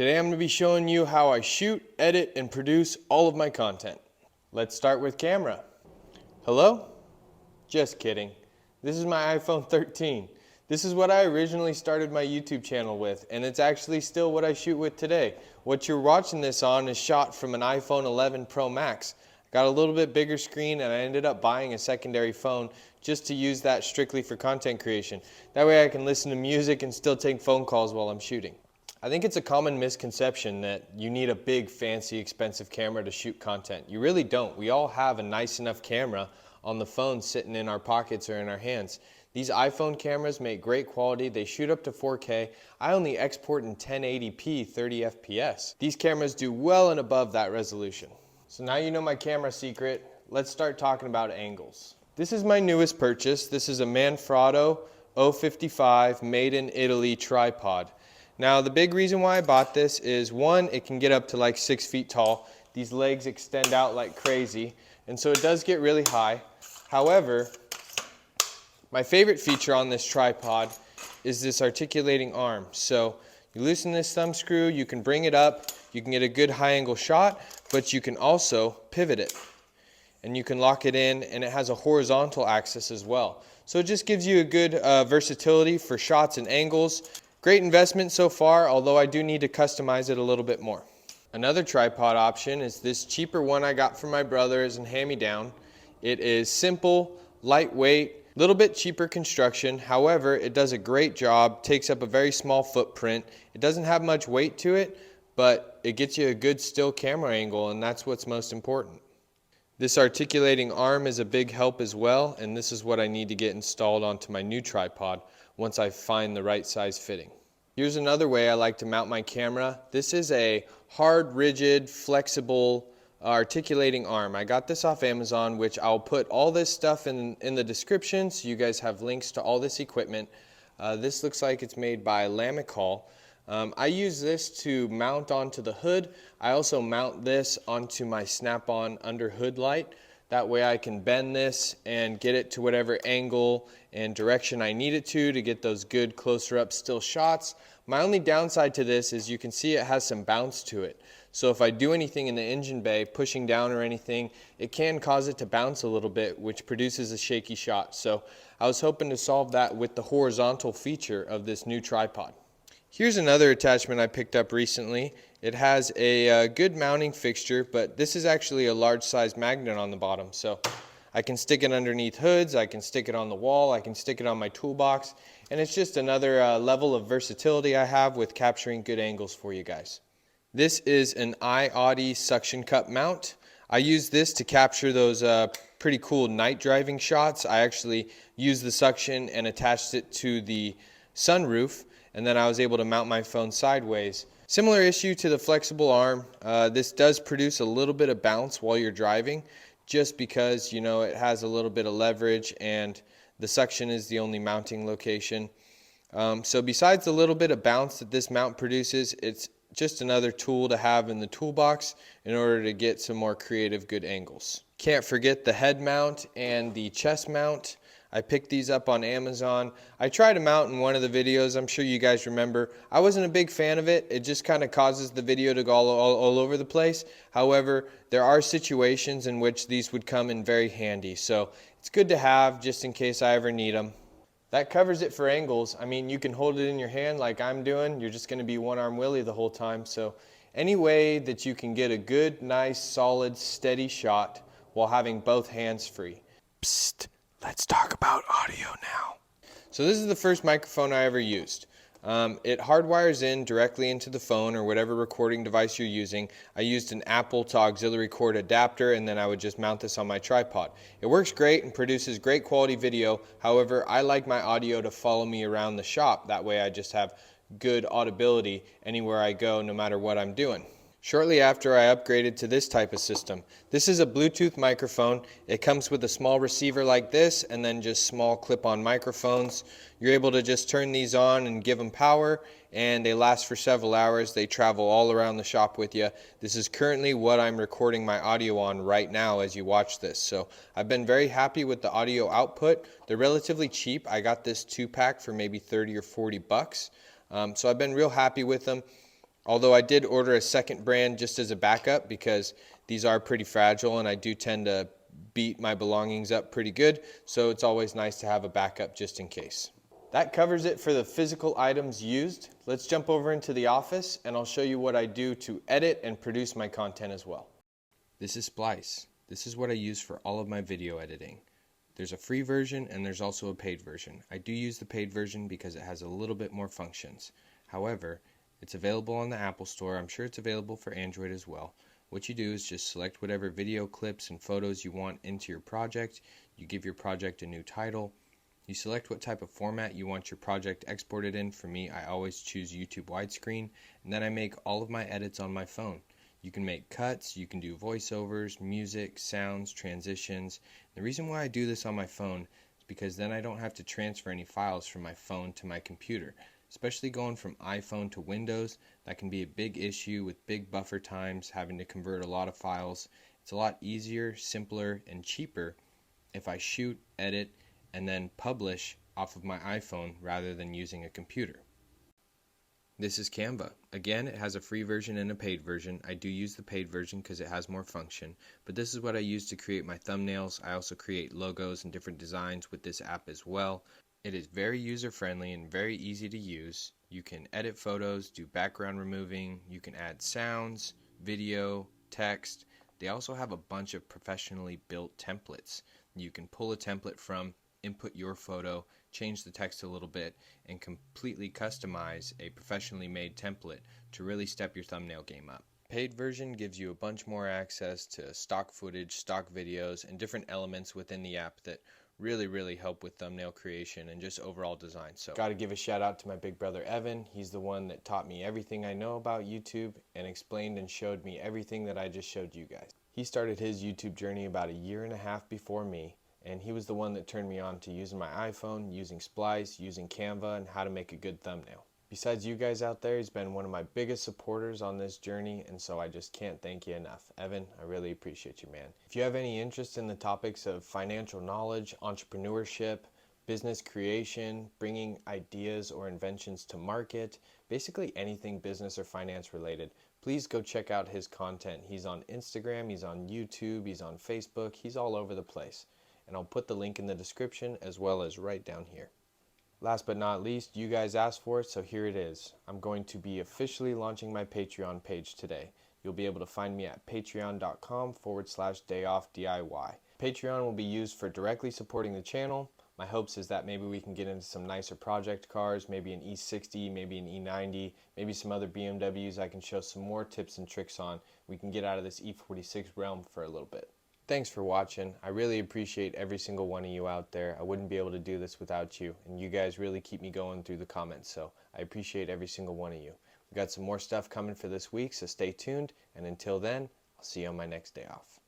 Today I'm going to be showing you how I shoot, edit, and produce all of my content. Let's start with camera. Hello? Just kidding. This is my iPhone 13. This is what I originally started my YouTube channel with, and it's actually still what I shoot with today. What you're watching this on is shot from an iPhone 11 Pro Max. I got a little bit bigger screen and I ended up buying a secondary phone just to use that strictly for content creation. That way I can listen to music and still take phone calls while I'm shooting. I think it's a common misconception that you need a big, fancy, expensive camera to shoot content. You really don't. We all have a nice enough camera on the phone sitting in our pockets or in our hands. These iPhone cameras make great quality. They shoot up to 4K. I only export in 1080p 30 FPS. These cameras do well and above that resolution. So now you know my camera secret. Let's start talking about angles. This is my newest purchase. This is a Manfrotto 055 made in Italy tripod. Now the big reason why I bought this is, one, it can get up to like 6 feet tall. These legs extend out like crazy, and so it does get really high. However, my favorite feature on this tripod is this articulating arm. So you loosen this thumb screw, you can bring it up, you can get a good high angle shot, but you can also pivot it. And you can lock it in, and it has a horizontal axis as well. So it just gives you a good versatility for shots and angles. Great investment so far, although I do need to customize it a little bit more. Another tripod option is this cheaper one I got from my brother as a hand-me-down. It is simple, lightweight, a little bit cheaper construction. However, it does a great job, takes up a very small footprint. It doesn't have much weight to it, but it gets you a good still camera angle, and that's what's most important. This articulating arm is a big help as well, and this is what I need to get installed onto my new tripod once I find the right size fitting. Here's another way I like to mount my camera. This is a hard, rigid, flexible articulating arm. I got this off Amazon, which I'll put all this stuff in the description so you guys have links to all this equipment. This looks like it's made by Lamicall. I use this to mount onto the hood. I also mount this onto my snap-on under hood light. That way I can bend this and get it to whatever angle and direction I need it to get those good closer up still shots. My only downside to this is you can see it has some bounce to it. So if I do anything in the engine bay, pushing down or anything, it can cause it to bounce a little bit, which produces a shaky shot. So I was hoping to solve that with the horizontal feature of this new tripod. Here's another attachment I picked up recently. It has a good mounting fixture, but this is actually a large size magnet on the bottom. So I can stick it underneath hoods, I can stick it on the wall, I can stick it on my toolbox, and it's just another level of versatility I have with capturing good angles for you guys. This is an iAudi suction cup mount. I use this to capture those pretty cool night driving shots. I actually used the suction and attached it to the sunroof, and then I was able to mount my phone sideways. Similar issue to the flexible arm. This does produce a little bit of bounce while you're driving, just because, you know, it has a little bit of leverage and the suction is the only mounting location. So besides the little bit of bounce that this mount produces, it's just another tool to have in the toolbox in order to get some more creative good angles. Can't forget the head mount and the chest mount. I picked these up on Amazon. I tried them out in one of the videos. I'm sure you guys remember. I wasn't a big fan of it. It just kind of causes the video to go all over the place. However, there are situations in which these would come in very handy. So it's good to have just in case I ever need them. That covers it for angles. I mean, you can hold it in your hand like I'm doing. You're just going to be one-arm Willie the whole time. So any way that you can get a good, nice, solid, steady shot while having both hands free. Psst. Let's talk about audio now. So this is the first microphone I ever used. It hardwires in directly into the phone or whatever recording device you're using. I used an Apple to auxiliary cord adapter, and then I would just mount this on my tripod. It works great and produces great quality video. However, I like my audio to follow me around the shop. That way I just have good audibility anywhere I go, no matter what I'm doing. Shortly after, I upgraded to this type of system. This is a Bluetooth microphone. It comes with a small receiver like this and then just small clip-on microphones. You're able to just turn these on and give them power, and they last for several hours. They travel all around the shop with you. This is currently what I'm recording my audio on right now as you watch this. So I've been very happy with the audio output. They're relatively cheap. I got this 2-pack for maybe 30 or 40 bucks. So I've been real happy with them. Although I did order a second brand just as a backup because these are pretty fragile and I do tend to beat my belongings up pretty good, so it's always nice to have a backup just in case. That covers it for the physical items used. Let's jump over into the office and I'll show you what I do to edit and produce my content as well. This is Splice. This is what I use for all of my video editing. There's a free version and there's also a paid version. I do use the paid version because it has a little bit more functions. However, it's available on the Apple Store. I'm sure it's available for Android as well. What you do is just select whatever video clips and photos you want into your project. You give your project a new title. You select what type of format you want your project exported in. For me, I always choose YouTube widescreen, and then I make all of my edits on my phone. You can make cuts, you can do voiceovers, music, sounds, transitions. The reason why I do this on my phone is because then I don't have to transfer any files from my phone to my computer. Especially going from iPhone to Windows, that can be a big issue with big buffer times, having to convert a lot of files. It's a lot easier, simpler, and cheaper if I shoot, edit, and then publish off of my iPhone rather than using a computer. This is Canva. Again, it has a free version and a paid version. I do use the paid version because it has more function, but this is what I use to create my thumbnails. I also create logos and different designs with this app as well. It is very user-friendly and very easy to use. You can edit photos, do background removing, you can add sounds, video, text. They also have a bunch of professionally built templates. You can pull a template from, input your photo, change the text a little bit, and completely customize a professionally made template to really step your thumbnail game up. Paid version gives you a bunch more access to stock footage, stock videos, and different elements within the app that really help with thumbnail creation and just overall design. So got to give a shout out to my big brother Evan. He's the one that taught me everything I know about YouTube and explained and showed me everything that I just showed you guys. He started his YouTube journey about a year and a half before me, and he was the one that turned me on to using my iPhone, using Splice, using Canva, and how to make a good thumbnail. Besides you guys out there, he's been one of my biggest supporters on this journey, and so I just can't thank you enough. Evan, I really appreciate you, man. If you have any interest in the topics of financial knowledge, entrepreneurship, business creation, bringing ideas or inventions to market, basically anything business or finance related, please go check out his content. He's on Instagram, he's on YouTube, he's on Facebook, he's all over the place. And I'll put the link in the description as well as right down here. Last but not least, you guys asked for it, so here it is. I'm going to be officially launching my Patreon page today. You'll be able to find me at patreon.com/dayoffdiy. Patreon will be used for directly supporting the channel. My hopes is that maybe we can get into some nicer project cars, maybe an E60, maybe an E90, maybe some other BMWs I can show some more tips and tricks on. We can get out of this E46 realm for a little bit. Thanks for watching. I really appreciate every single one of you out there. I wouldn't be able to do this without you, and you guys really keep me going through the comments, so I appreciate every single one of you. We got some more stuff coming for this week, so stay tuned, and until then, I'll see you on my next day off.